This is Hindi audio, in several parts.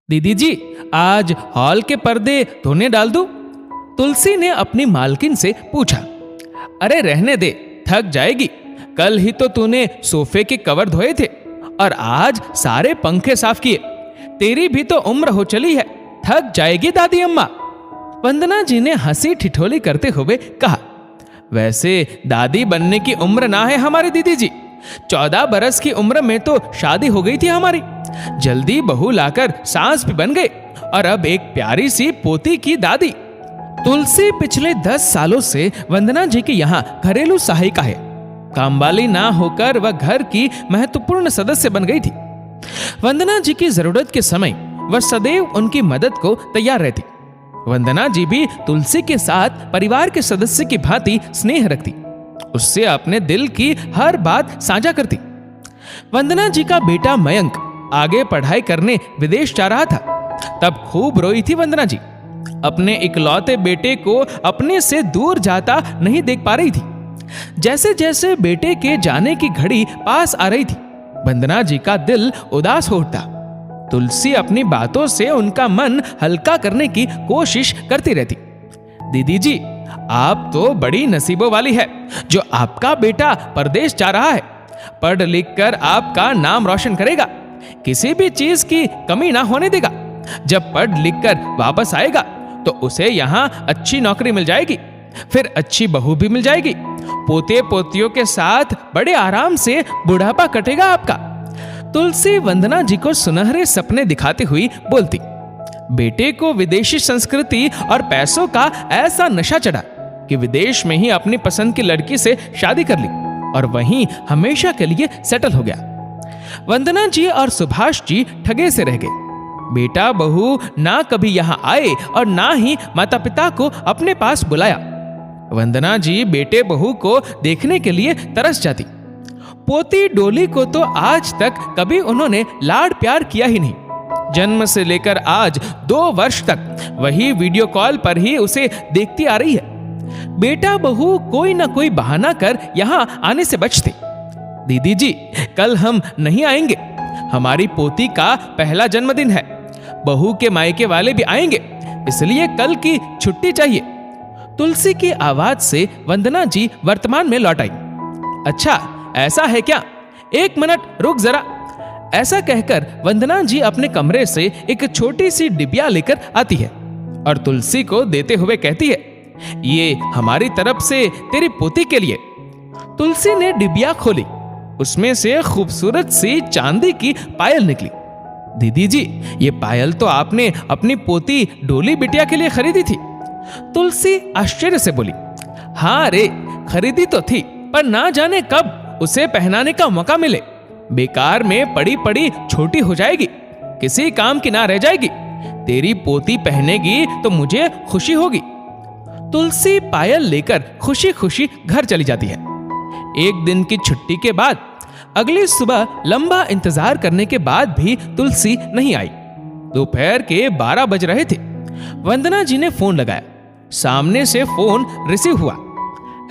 दीदी जी, आज हॉल के पर्दे धोने डाल दूं? तुलसी ने अपनी मालकिन से पूछा। अरे रहने दे, थक जाएगी। कल ही तो तूने सोफे के कवर धोए थे और आज सारे पंखे साफ किए। तेरी भी तो उम्र हो चली है, थक जाएगी दादी अम्मा। वंदना जी ने हंसी ठिठोली करते हुए कहा, वैसे दादी बनने की उम्र ना है हमारी दीदी जी। 14 बरस की उम्र में तो शादी हो गई थी हमारी। जल्दी बहू लाकर सास भी बन गए और अब एक प्यारी सी पोती की दादी। तुलसी पिछले 10 सालों से वंदना जी के यहाँ घरेलू सहायिका है। कामवाली ना होकर वह घर की महत्वपूर्ण सदस्य बन गई थी। वंदना जी की जरूरत के समय वह सदैव उनकी मदद को तैयार रहती। वंदना जी भी तुलसी के साथ परिवार के सदस्य की भांति स्नेह रखती, उससे अपने दिल की हर बात साझा करती। वंदना जी का बेटा मयंक आगे पढ़ाई करने विदेश जा रहा था, तब खूब रोई थी वंदना जी। अपने इकलौते बेटे को अपने से दूर जाता नहीं देख पा रही थी। जैसे जैसे बेटे के जाने की घड़ी पास आ रही थी, वंदना जी का दिल उदास हो उठता। तुलसी अपनी बातों से उनका मन हल्का करने की कोशिश करती रहती। दीदी जी, आप तो बड़ी नसीबों वाली है जो आपका बेटा परदेश जा रहा है। पढ़ लिख कर आपका नाम रोशन करेगा, किसी भी चीज की कमी ना होने देगा। जब पढ़ लिख कर वापस आएगा तो उसे यहाँ अच्छी नौकरी मिल जाएगी, फिर अच्छी बहू भी मिल जाएगी। पोते पोतियों के साथ बड़े आराम से बुढ़ापा कटेगा आपका। तुलसी वंदना जी को सुनहरे सपने दिखाती हुई बोलती। बेटे को विदेशी संस्कृति और पैसों का ऐसा नशा चढ़ा कि विदेश में ही अपनी पसंद की लड़की से शादी कर ली और वहीं हमेशा के लिए सेटल हो गया। वंदना जी और सुभाष जी ठगे से रह गए। बेटा बहू ना कभी यहाँ आए और ना ही माता पिता को अपने पास बुलाया। वंदना जी बेटे बहू को देखने के लिए तरस जाती। पोती डोली को तो आज तक कभी उन्होंने लाड प्यार किया ही नहीं। जन्म से लेकर आज 2 वर्ष तक वही वीडियो कॉल पर ही उसे देखती आ रही है। बेटा बहू कोई ना कोई बहाना कर यहाँ आने से बचते। दीदी जी, कल हम नहीं आएंगे, हमारी पोती का पहला जन्मदिन है। बहू के मायके वाले भी आएंगे, इसलिए कल की छुट्टी चाहिए। तुलसी की आवाज से वंदना जी वर्तमान में लौट आई। अच्छा ऐसा है क्या? 1 मिनट रुक जरा। ऐसा कहकर वंदना जी अपने कमरे से एक छोटी सी डिबिया लेकर आती है और तुलसी को देते हुए कहती है, ये हमारी तरफ से तेरी पोती के लिए। तुलसी ने डिबिया खोली, उसमें से खूबसूरत सी चांदी की पायल निकली। दीदी जी, ये पायल तो आपने अपनी पोती डोली बिटिया के लिए खरीदी थी। तुलसी आश्चर्य से बोली। हाँ रे, खरीदी तो थी, पर ना जाने कब उसे पहनाने का मौका मिले। बेकार में पड़ी पड़ी छोटी हो जाएगी, किसी काम की ना रह जाएगी। तेरी पोती पहनेगी तो मुझे खुशी होगी। तुलसी पायल लेकर खुशी खुशी घर चली जाती है। एक दिन की छुट्टी के बाद अगली सुबह लंबा इंतजार करने के बाद भी तुलसी नहीं आई। दोपहर के 12 बज रहे थे। वंदना जी ने फोन लगाया। सामने से फोन रिसीव हुआ।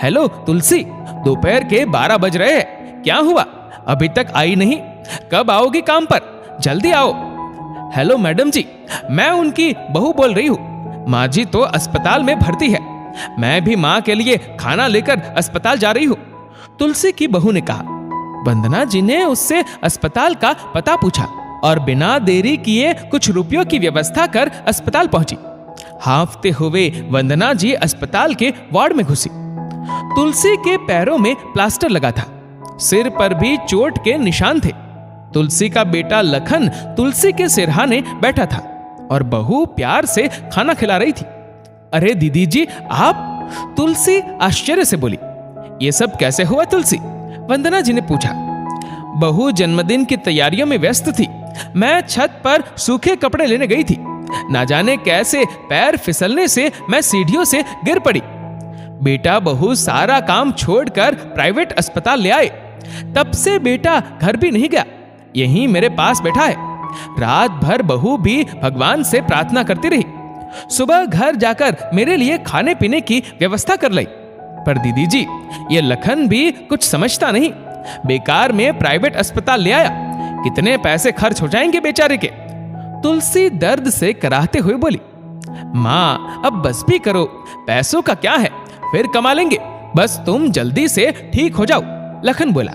हेलो तुलसी, दोपहर के 12 बज रहे हैं, क्या हुआ? अभी तक आई नहीं? कब आओगी काम पर? जल्दी आओ। हेलो मैडम जी, मैं उनकी बहू बोल रही हूँ। माँ जी तो अस्पताल में भर्ती है, मैं भी माँ के लिए खाना लेकर अस्पताल जा रही हूँ, तुलसी की बहू ने कहा। वंदना जी ने उससे अस्पताल का पता पूछा और बिना देरी किए कुछ रुपयों की व्यवस्था कर अस्पताल पहुंची। हांफते हुए वंदना जी अस्पताल के वार्ड में घुसी। तुलसी के पैरों में प्लास्टर लगा था, सिर पर भी चोट के निशान थे। तुलसी का बेटा लखन तुलसी के सिरहाने बैठा था और बहू प्यार से खाना खिला रही थी। अरे दीदी जी, आप? तुलसी आश्चर्य से बोली। ये सब कैसे हुआ तुलसी? वंदना जी ने पूछा। बहू जन्मदिन की तैयारियों में व्यस्त थी, मैं छत पर सूखे कपड़े लेने गई थी। ना जाने कैसे पैर फिसलने से मैं सीढ़ियों से गिर पड़ी। बेटा बहू सारा काम छोड़कर प्राइवेट अस्पताल ले आए। तब से बेटा घर भी नहीं गया, यहीं मेरे पास बैठा है। रात भर बहू भी भगवान से प्रार्थना करती रही। सुबह घर जाकर मेरे लिए खाने पीने की व्यवस्था कर लाई। पर दीदी जी, ये लखन भी कुछ समझता नहीं। बेकार में प्राइवेट अस्पताल ले आया, कितने पैसे खर्च हो जाएंगे बेचारे के। तुलसी दर्द से कराहते हुए बोली, माँ अब बस भी करो, पैसों का क्या है, फिर कमा लेंगे, बस तुम जल्दी से ठीक हो जाओ। लखन बोला।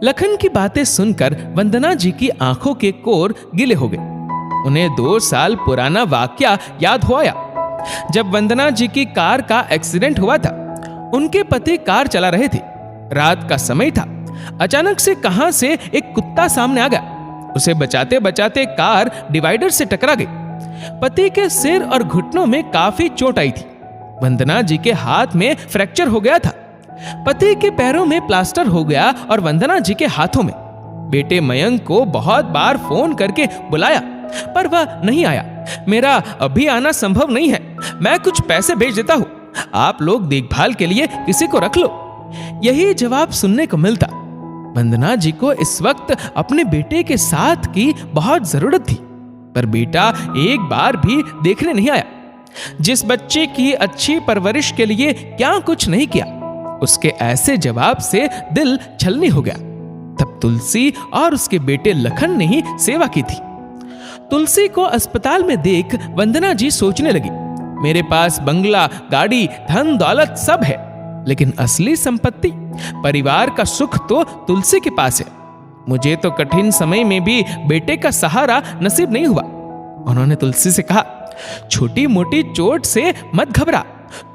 लखन की बातें सुनकर वंदना जी की आंखों के कोर गीले हो गए। उन्हें 2 साल पुराना वाकया याद हो आया। जब वंदना जी की कार का एक्सीडेंट हुआ था, उनके पति कार चला रहे थे। रात का समय था। अचानक से कहां से एक कुत्ता सामने आ गया। उसे बचाते बचाते कार डिवाइडर से टकरा गई। पति के सिर और घुटनों में काफी चोट आई थी। वंदना जी के हाथ में फ्रैक्चर हो गया था। पति के पैरों में प्लास्टर हो गया और वंदना जी के हाथों में। बेटे मयंक को बहुत बार फोन करके बुलाया, पर वह नहीं आया। मेरा अभी आना संभव नहीं है, मैं कुछ पैसे भेज देता हूं, आप लोग देखभाल के लिए किसी को रख लो। यही जवाब सुनने को मिलता। वंदना जी को इस वक्त अपने बेटे के साथ की बहुत जरूरत थी, पर बेटा एक बार भी देखने नहीं आया। जिस बच्चे की अच्छी परवरिश के लिए क्या कुछ नहीं किया, उसके ऐसे जवाब से दिल छलनी हो गया। तब तुलसी और उसके बेटे लखन ने ही सेवा की थी। तुलसी को अस्पताल में देख वंदना जी सोचने लगी, मेरे पास बंगला, गाड़ी, धन दौलत सब है, लेकिन असली संपत्ति, परिवार का सुख तो तुलसी के पास है। मुझे तो कठिन समय में भी बेटे का सहारा नसीब नहीं हुआ। उन्होंने तुलसी से कहा, छोटी मोटी चोट से मत घबरा,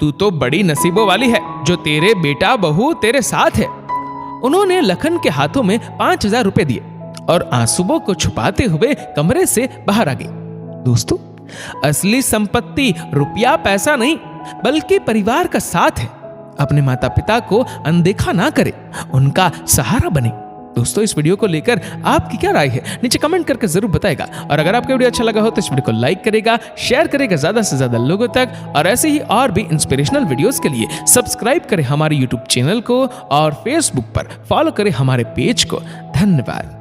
तू तो बड़ी नसीबों वाली है जो तेरे बेटा बहू तेरे साथ है। उन्होंने लखन के हाथों में 5000 रुपए दिए और आंसुओं को छुपाते हुए कमरे से बाहर आ गई। दोस्तों, असली संपत्ति रुपया पैसा नहीं, बल्कि परिवार का साथ है। अपने माता पिता को अनदेखा ना करे, उनका सहारा बने। दोस्तों, इस वीडियो को लेकर आपकी क्या राय है, नीचे कमेंट करके जरूर बताएगा। और अगर आपको वीडियो अच्छा लगा हो तो इस वीडियो को लाइक करेगा, शेयर करेगा ज्यादा से ज्यादा लोगों तक। और ऐसे ही और भी इंस्पिरेशनल वीडियोस के लिए सब्सक्राइब करें हमारे यूट्यूब चैनल को और फेसबुक पर फॉलो करें हमारे पेज को। धन्यवाद।